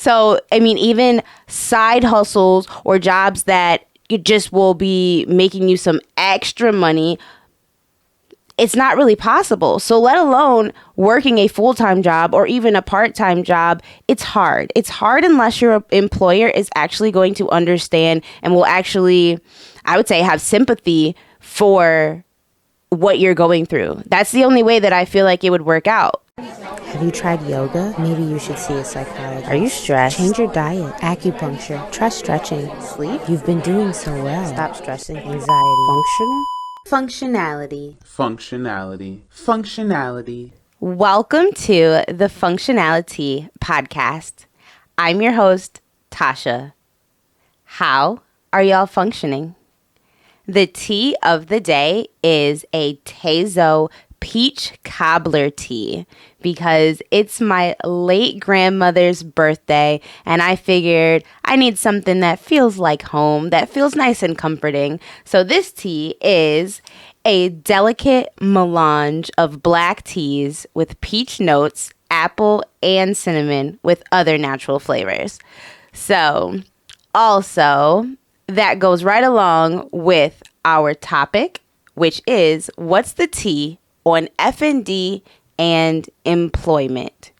So, I mean, even side hustles or jobs that it just will be making you some extra money, it's not really possible. So let alone working a full-time job or even a part-time job, it's hard. It's hard unless your employer is actually going to understand and will actually, I would say, have sympathy for what you're going through. That's the only way that I feel like it would work out. Have you tried yoga? Maybe you should see a psychologist. Are you stressed? Change your diet. Acupuncture. Try stretching. Sleep? You've been doing so well. Stop stressing. Anxiety. Functional? Functionality. Functionality. Functionality. Welcome to the Functionality Podcast. I'm your host, Tausha. How are y'all functioning? The tea of the day is a Tausha peach cobbler tea because it's my late grandmother's birthday and I figured I need something that feels like home, that feels nice and comforting. So this tea is a delicate melange of black teas with peach notes, apple, and cinnamon with other natural flavors. So also that goes right along with our topic, which is what's the tea on FND and employment.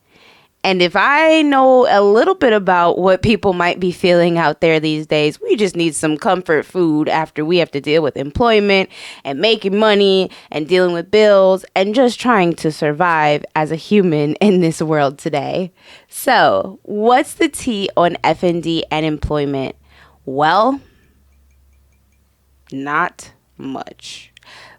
And if I know a little bit about what people might be feeling out there these days, we just need some comfort food after we have to deal with employment and making money and dealing with bills and just trying to survive as a human in this world today. So, what's the tea on FND and employment? Well, not much.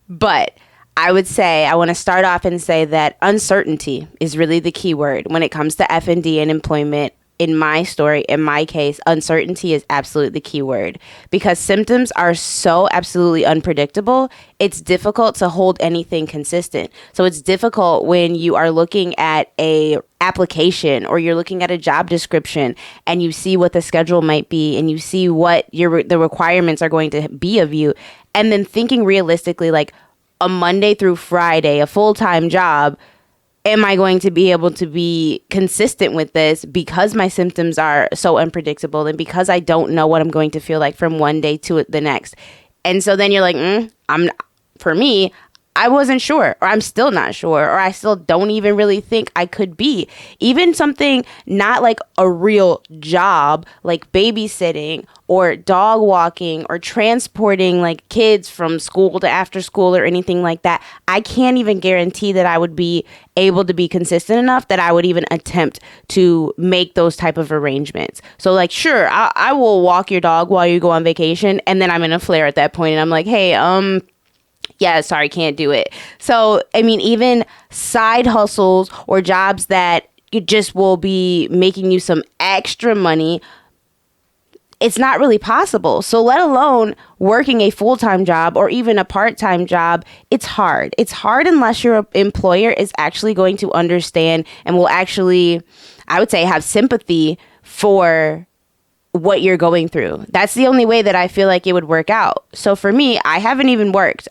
But I would say I want to start off and say that uncertainty is really the key word when it comes to FND and employment. In my story, in my case, uncertainty is absolutely the key word because symptoms are so absolutely unpredictable. It's difficult to hold anything consistent. So it's difficult when you are looking at a application or you're looking at a job description and you see what the schedule might be and you see what the requirements are going to be of you, and then thinking realistically, like a Monday through Friday, a full-time job, am I going to be able to be consistent with this because my symptoms are so unpredictable and because I don't know what I'm going to feel like from one day to the next? And so then you're like, for me, I wasn't sure, or I'm still not sure, or I still don't even really think I could be. Even something not like a real job, like babysitting or dog walking or transporting like kids from school to after school or anything like that, I can't even guarantee that I would be able to be consistent enough that I would even attempt to make those type of arrangements. So like, sure, I will walk your dog while you go on vacation, and then I'm in a flare at that point and I'm like, hey, yeah, sorry, can't do it. So, I mean, even side hustles or jobs that it just will be making you some extra money, it's not really possible. So let alone working a full-time job or even a part-time job, it's hard. It's hard unless your employer is actually going to understand and will actually, I would say, have sympathy for what you're going through. That's the only way that I feel like it would work out. So for me, I haven't worked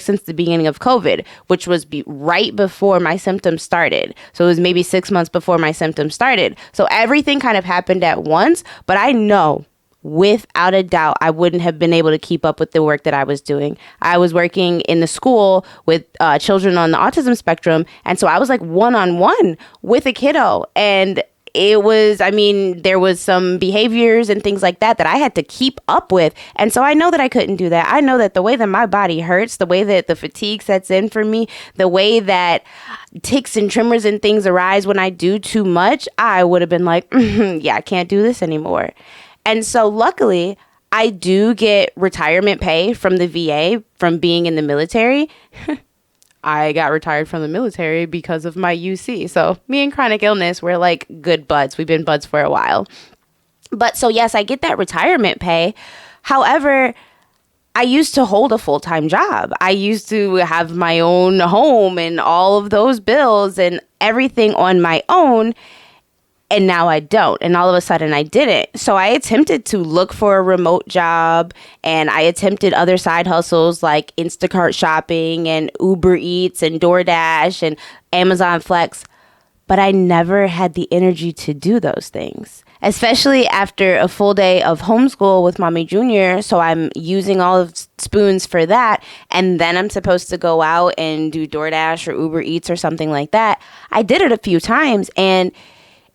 since the beginning of COVID, which was right before my symptoms started. So it was maybe 6 months before my symptoms started. So everything kind of happened at once, but I know without a doubt, I wouldn't have been able to keep up with the work that I was doing. I was working in the school with children on the autism spectrum. And so I was like one-on-one with a kiddo, and it was, there was some behaviors and things like that I had to keep up with. And so I know that I couldn't do that. I know that the way that my body hurts, the way that the fatigue sets in for me, the way that ticks and tremors and things arise when I do too much, I would have been like, yeah, I can't do this anymore. And so luckily, I do get retirement pay from the VA from being in the military. I got retired from the military because of my UC. So me and chronic illness, we're like good buds. We've been buds for a while. But so yes, I get that retirement pay. However, I used to hold a full-time job. I used to have my own home and all of those bills and everything on my own. And now I don't. And all of a sudden I didn't. So I attempted to look for a remote job, and I attempted other side hustles like Instacart shopping and Uber Eats and DoorDash and Amazon Flex. But I never had the energy to do those things. especially after a full day of homeschool with Mommy Junior. So I'm using all of spoons for that. And then I'm supposed to go out and do DoorDash or Uber Eats or something like that. I did it a few times and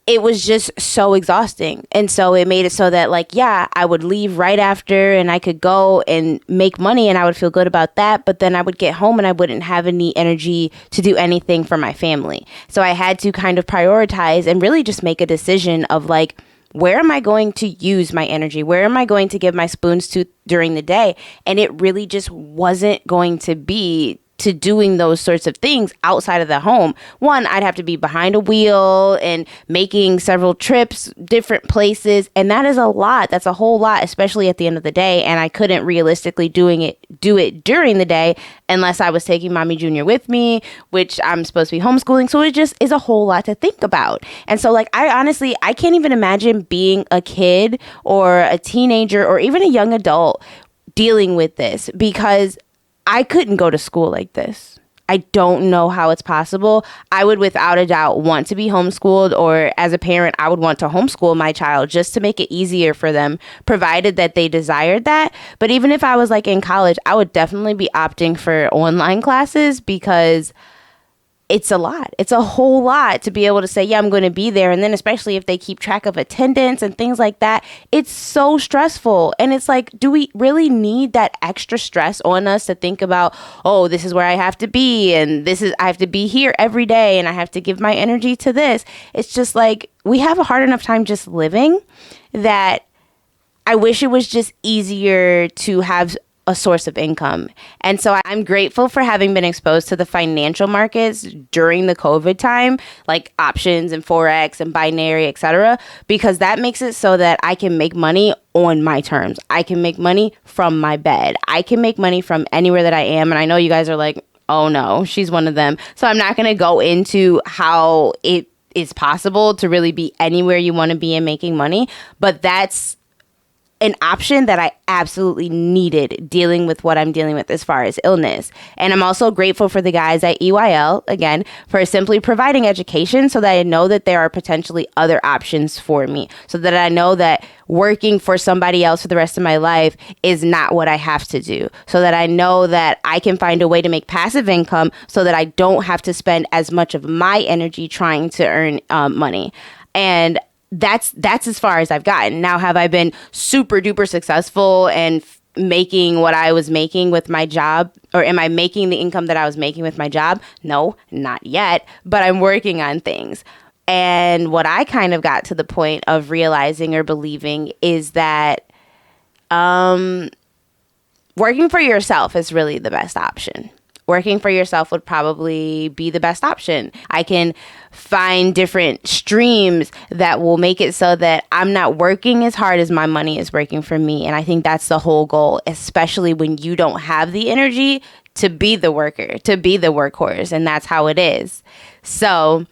it was just so exhausting. And so it made it so that, like, yeah, I would leave right after and I could go and make money and I would feel good about that. But then I would get home and I wouldn't have any energy to do anything for my family. So I had to kind of prioritize and really just make a decision of, like, where am I going to use my energy? Where am I going to give my spoons to during the day? And it really just wasn't going to be to doing those sorts of things outside of the home. One, I'd have to be behind a wheel and making several trips, different places. And that is a lot. That's a whole lot, especially at the end of the day. And I couldn't realistically do it during the day unless I was taking Mommy Junior with me, which I'm supposed to be homeschooling. So it just is a whole lot to think about. And so, like, I can't even imagine being a kid or a teenager or even a young adult dealing with this, because I couldn't go to school like this. I don't know how it's possible. I would without a doubt want to be homeschooled, or as a parent, I would want to homeschool my child just to make it easier for them, provided that they desired that. But even if I was like in college, I would definitely be opting for online classes, because it's a lot. It's a whole lot to be able to say, yeah, I'm going to be there. And then especially if they keep track of attendance and things like that, it's so stressful. And it's like, do we really need that extra stress on us to think about, oh, this is where I have to be, and I have to be here every day, and I have to give my energy to this. It's just like, we have a hard enough time just living that I wish it was just easier to have a source of income. And so I'm grateful for having been exposed to the financial markets during the COVID time, like options and Forex and binary, etc., because that makes it so that I can make money on my terms. I can make money from my bed. I can make money from anywhere that I am. And I know you guys are like, oh no, she's one of them. So I'm not going to go into how it is possible to really be anywhere you want to be and making money, but that's an option that I absolutely needed dealing with what I'm dealing with as far as illness. And I'm also grateful for the guys at EYL, again, for simply providing education so that I know that there are potentially other options for me, so that I know that working for somebody else for the rest of my life is not what I have to do, so that I know that I can find a way to make passive income so that I don't have to spend as much of my energy trying to earn money. And that's as far as I've gotten. Now, have I been super duper successful and making what I was making with my job, or am I making the income that I was making with my job? No, not yet, but I'm working on things. And what I kind of got to the point of realizing or believing is that working for yourself is really the best option. Working for yourself would probably be the best option. I can find different streams that will make it so that I'm not working as hard as my money is working for me. And I think that's the whole goal, especially when you don't have the energy to be the worker, to be the workhorse. And that's how it is. So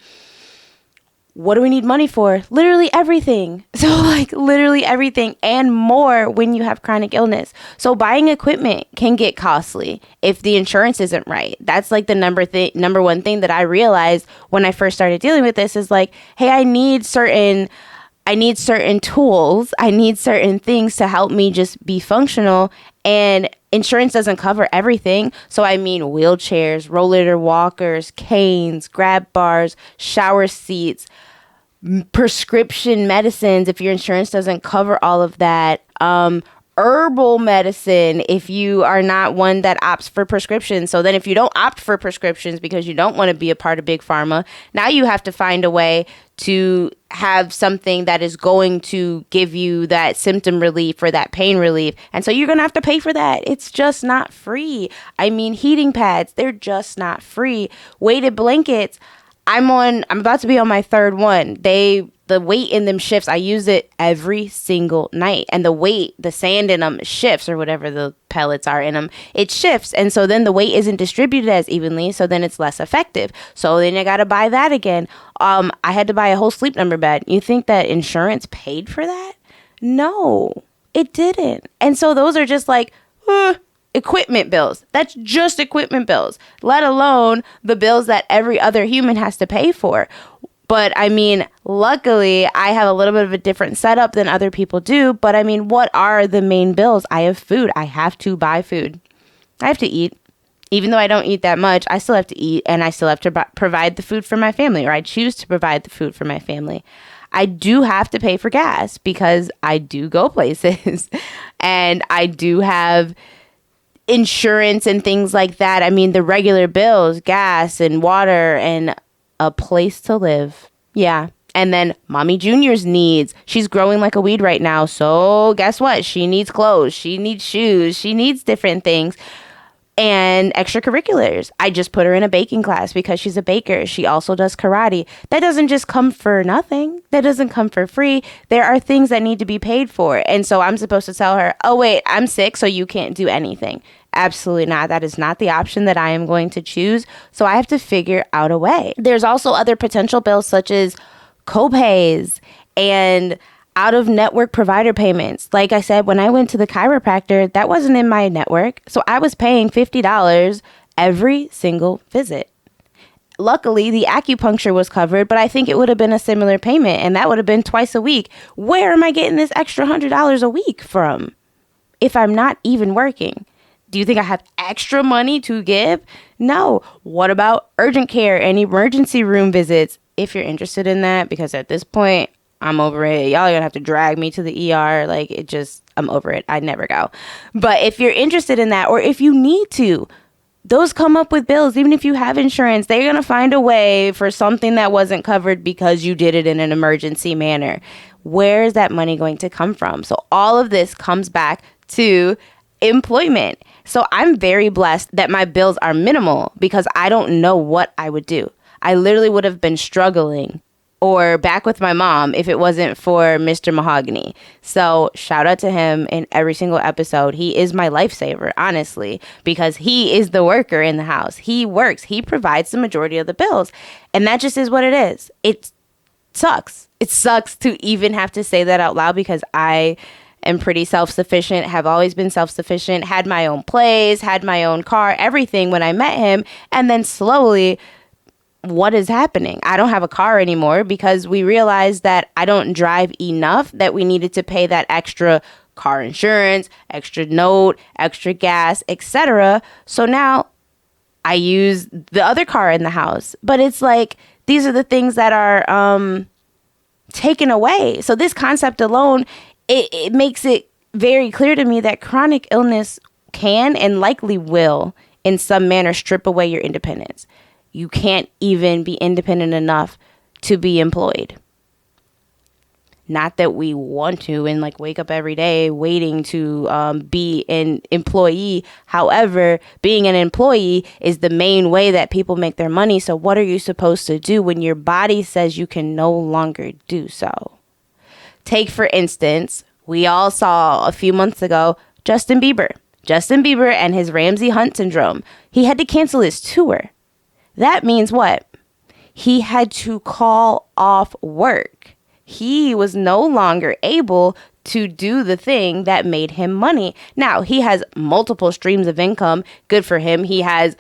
what do we need money for? Literally everything. So like literally everything and more when you have chronic illness. So buying equipment can get costly if the insurance isn't right. That's like the number one thing that I realized when I first started dealing with this is like, hey, I need certain tools. I need certain things to help me just be functional, and insurance doesn't cover everything. So I mean wheelchairs, rollator walkers, canes, grab bars, shower seats, prescription medicines if your insurance doesn't cover all of that, herbal medicine if you are not one that opts for prescriptions. So then if you don't opt for prescriptions because you don't want to be a part of big pharma, now you have to find a way to have something that is going to give you that symptom relief or that pain relief. And so you're going to have to pay for that. It's just not free. I mean, heating pads, they're just not free. Weighted blankets, I'm about to be on my third one. The weight in them shifts. I use it every single night. And the sand in them shifts, or whatever the pellets are in them, it shifts. And so then the weight isn't distributed as evenly. So then it's less effective. So then I got to buy that again. I had to buy a whole Sleep Number bed. You think that insurance paid for that? No, it didn't. And so those are just like, equipment bills. That's just equipment bills, let alone the bills that every other human has to pay for. But I mean, luckily, I have a little bit of a different setup than other people do. But I mean, what are the main bills? I have food. I have to buy food. I have to eat. Even though I don't eat that much, I still have to eat, and I still have to provide the food for my family, or I choose to provide the food for my family. I do have to pay for gas because I do go places and I do have insurance and things like that. I mean, the regular bills, gas and water and a place to live. Yeah. And then Mommy Junior's needs. She's growing like a weed right now. So guess what? She needs clothes. She needs shoes. She needs different things. And extracurriculars. I just put her in a baking class because she's a baker. She also does karate. That doesn't just come for nothing. That doesn't come for free. There are things that need to be paid for. And so I'm supposed to tell her, oh, wait, I'm sick, so you can't do anything. Absolutely not. That is not the option that I am going to choose. So I have to figure out a way. There's also other potential bills such as copays and out-of-network provider payments. Like I said, when I went to the chiropractor, that wasn't in my network. So I was paying $50 every single visit. Luckily, the acupuncture was covered, but I think it would have been a similar payment, and that would have been twice a week. Where am I getting this extra $100 a week from if I'm not even working? Do you think I have extra money to give? No. What about urgent care and emergency room visits? If you're interested in that, because at this point, I'm over it. Y'all are gonna have to drag me to the ER. Like, I'm over it. I never go. But if you're interested in that, or if you need to, those come up with bills. Even if you have insurance, they're gonna find a way for something that wasn't covered because you did it in an emergency manner. Where is that money going to come from? So all of this comes back to employment. So I'm very blessed that my bills are minimal because I don't know what I would do. I literally would have been struggling or back with my mom if it wasn't for Mr. Mahogany. So shout out to him in every single episode. He is my lifesaver, honestly, because he is the worker in the house. He works. He provides the majority of the bills. And that just is what it is. It sucks. It sucks to even have to say that out loud because I am pretty self-sufficient, have always been self-sufficient, had my own place, had my own car, everything when I met him. And then slowly, what is happening? I don't have a car anymore because we realized that I don't drive enough that we needed to pay that extra car insurance, extra note, extra gas, etc. So now I use the other car in the house. But it's like, these are the things that are taken away. So this concept alone, it makes it very clear to me that chronic illness can and likely will in some manner strip away your independence. You can't even be independent enough to be employed. Not that we want to and like wake up every day waiting to be an employee. However, being an employee is the main way that people make their money. So what are you supposed to do when your body says you can no longer do so? Take, for instance, we all saw a few months ago, Justin Bieber. Justin Bieber and his Ramsay Hunt syndrome. He had to cancel his tour. That means what? He had to call off work. He was no longer able to do the thing that made him money. Now, he has multiple streams of income. Good for him. He has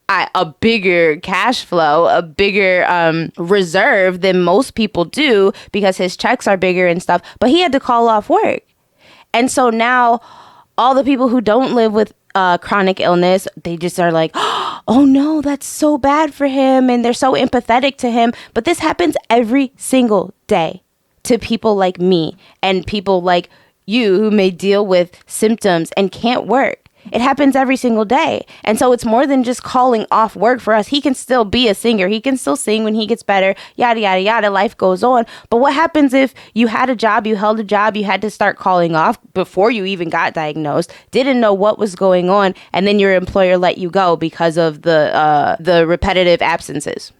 a bigger cash flow, a bigger reserve than most people do because his checks are bigger and stuff. But he had to call off work. And so now all the people who don't live with chronic illness, they just are like, oh no, that's so bad for him. And they're so empathetic to him. But this happens every single day to people like me and people like you who may deal with symptoms and can't work. It happens every single day. And so it's more than just calling off work for us. He can still be a singer. He can still sing when he gets better, yada, yada, yada. Life goes on. But what happens if you had a job, you held a job, you had to start calling off before you even got diagnosed, didn't know what was going on, and then your employer let you go because of the repetitive absences?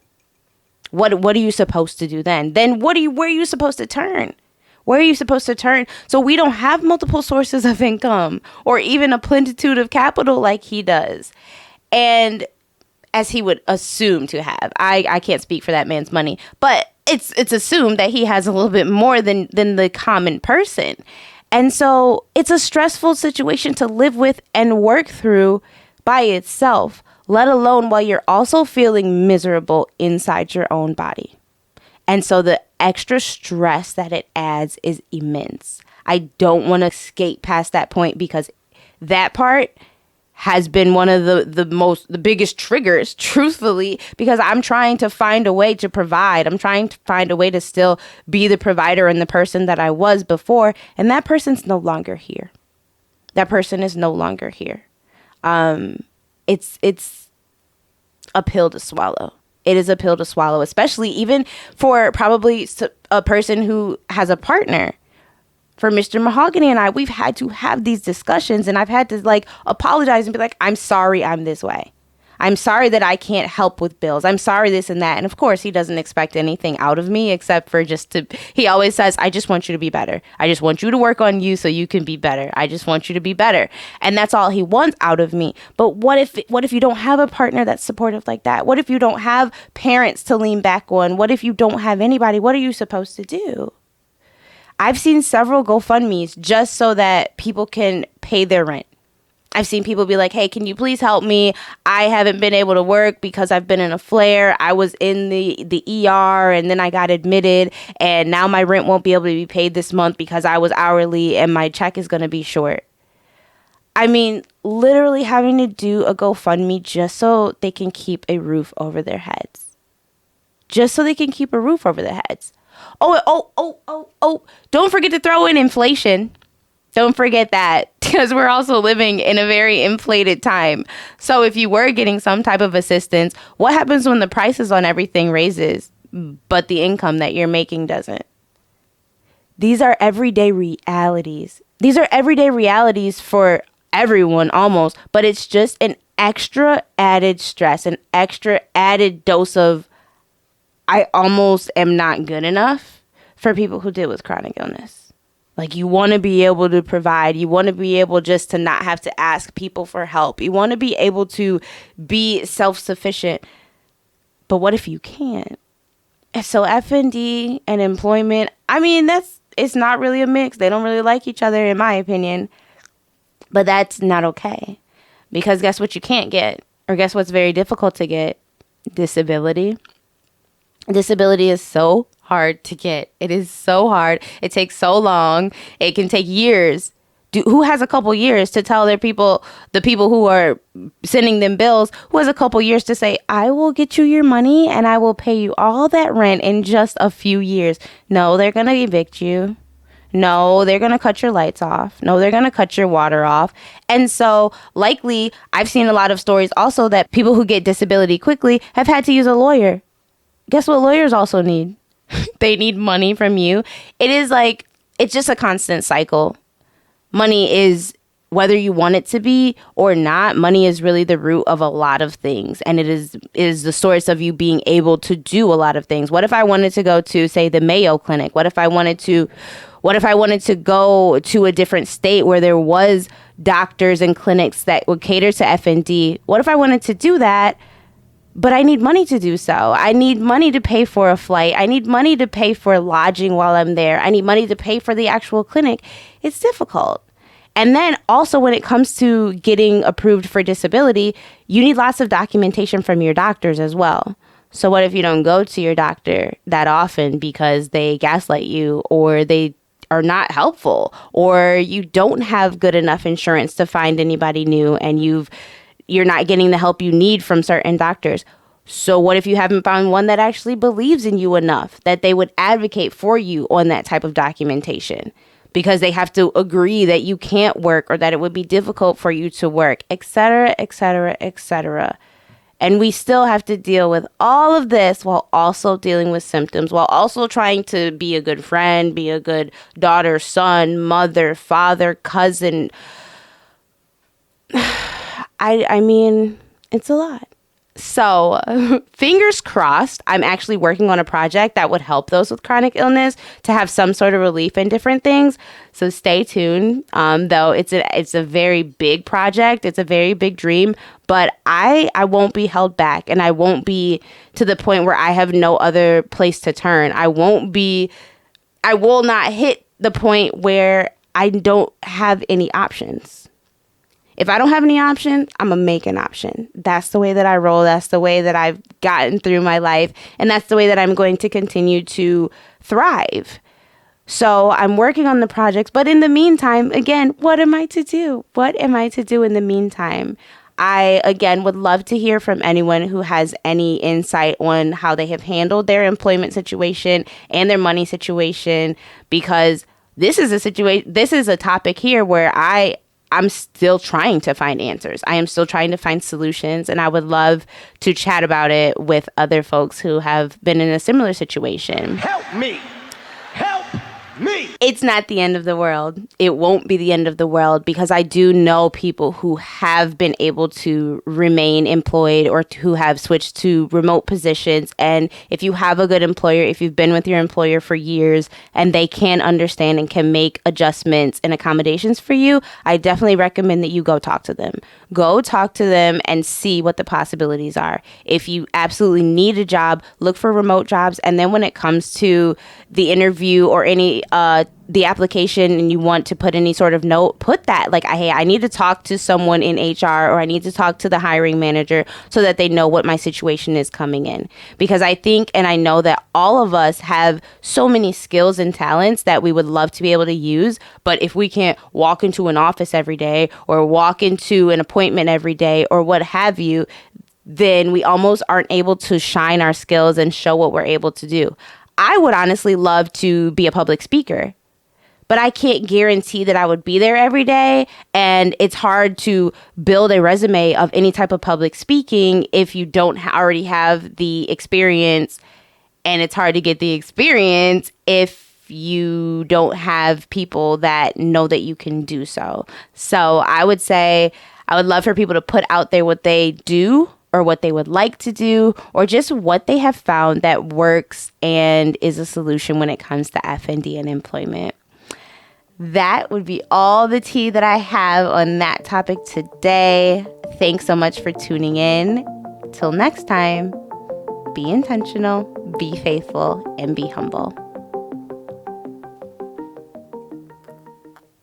What are you supposed to do then? Then where are you supposed to turn? Where are you supposed to turn? So we don't have multiple sources of income or even a plenitude of capital like he does. And as he would assume to have. I can't speak for that man's money, but it's assumed that he has a little bit more than the common person. And so it's a stressful situation to live with and work through by itself, let alone while you're also feeling miserable inside your own body. And so the extra stress that it adds is immense. I don't want to skate past that point because that part has been one of the biggest triggers, truthfully, because I'm trying to find a way to provide. I'm trying to find a way to still be the provider and the person that I was before. And that person's no longer here. That person is no longer here. It's a pill to swallow. It is a pill to swallow, especially even for probably a person who has a partner. For Mr. Mahogany and I, we've had to have these discussions, and I've had to like apologize and be like, I'm sorry I'm this way. I'm sorry that I can't help with bills. I'm sorry this and that. And of course, he doesn't expect anything out of me except for he always says, I just want you to be better. I just want you to work on you so you can be better. I just want you to be better. And that's all he wants out of me. But what if you don't have a partner that's supportive like that? What if you don't have parents to lean back on? What if you don't have anybody? What are you supposed to do? I've seen several GoFundMes just so that people can pay their rent. I've seen people be like, hey, can you please help me? I haven't been able to work because I've been in a flare. I was in the ER and then I got admitted, and now my rent won't be able to be paid this month because I was hourly and my check is going to be short. I mean, literally having to do a GoFundMe just so they can keep a roof over their heads. Just so they can keep a roof over their heads. Oh, don't forget to throw in inflation. Don't forget that, because we're also living in a very inflated time. So if you were getting some type of assistance, what happens when the prices on everything raises, but the income that you're making doesn't? These are everyday realities. These are everyday realities for everyone almost, but it's just an extra added stress, an extra added dose of I almost am not good enough for people who deal with chronic illness. Like, you want to be able to provide. You want to be able just to not have to ask people for help. You want to be able to be self-sufficient. But what if you can't? So FND and employment, I mean, it's not really a mix. They don't really like each other, in my opinion. But that's not okay. Because guess what you can't get? Or guess what's very difficult to get? Disability. Disability is so hard to get. It is so hard. It takes so long. It can take years. Who has a couple years to tell the people who are sending them bills, who has a couple years to say, I will get you your money and I will pay you all that rent in just a few years? No, they're going to evict you. No, they're going to cut your lights off. No, they're going to cut your water off. And so likely, I've seen a lot of stories also that people who get disability quickly have had to use a lawyer. Guess what lawyers also need? They need money from you. It's just a constant cycle. Money is, whether you want it to be or not, money is really the root of a lot of things. And it is the source of you being able to do a lot of things. What if I wanted to go to, say, the Mayo Clinic? What if I wanted to go to a different state where there was doctors and clinics that would cater to FND? What if I wanted to do that? But I need money to do so. I need money to pay for a flight. I need money to pay for lodging while I'm there. I need money to pay for the actual clinic. It's difficult. And then also when it comes to getting approved for disability, you need lots of documentation from your doctors as well. So what if you don't go to your doctor that often because they gaslight you, or they are not helpful, or you don't have good enough insurance to find anybody new, and you're not getting the help you need from certain doctors? So what if you haven't found one that actually believes in you enough that they would advocate for you on that type of documentation? Because they have to agree that you can't work, or that it would be difficult for you to work, et cetera, et cetera, et cetera. And we still have to deal with all of this while also dealing with symptoms, while also trying to be a good friend, be a good daughter, son, mother, father, cousin. I mean, it's a lot. So fingers crossed, I'm actually working on a project that would help those with chronic illness to have some sort of relief in different things. So stay tuned. Though it's a very big project. It's a very big dream, but I won't be held back, and I won't be to the point where I have no other place to turn. I will not hit the point where I don't have any options. If I don't have any options, I'm going to make an option. That's the way that I roll. That's the way that I've gotten through my life. And that's the way that I'm going to continue to thrive. So I'm working on the projects. But in the meantime, again, what am I to do? What am I to do in the meantime? I, again, would love to hear from anyone who has any insight on how they have handled their employment situation and their money situation, because this is a topic here where I'm still trying to find answers. I am still trying to find solutions, and I would love to chat about it with other folks who have been in a similar situation. Help me! Help me! It's not the end of the world. It won't be the end of the world, because I do know people who have been able to remain employed or who have switched to remote positions. And if you have a good employer, if you've been with your employer for years and they can understand and can make adjustments and accommodations for you, I definitely recommend that you go talk to them. Go talk to them and see what the possibilities are. If you absolutely need a job, look for remote jobs. And then when it comes to the interview or any the application, and you want to put any sort of note, put that like, hey, I need to talk to someone in HR, or I need to talk to the hiring manager, so that they know what my situation is coming in. Because I think, and I know that all of us have so many skills and talents that we would love to be able to use. But if we can't walk into an office every day, or walk into an appointment every day, or what have you, then we almost aren't able to shine our skills and show what we're able to do. I would honestly love to be a public speaker, but I can't guarantee that I would be there every day. And it's hard to build a resume of any type of public speaking if you don't already have the experience. And it's hard to get the experience if you don't have people that know that you can do so. So I would say I would love for people to put out there what they do, or what they would like to do, or just what they have found that works and is a solution when it comes to FND and employment. That would be all the tea that I have on that topic today. Thanks so much for tuning in. Till next time, be intentional, be faithful, and be humble.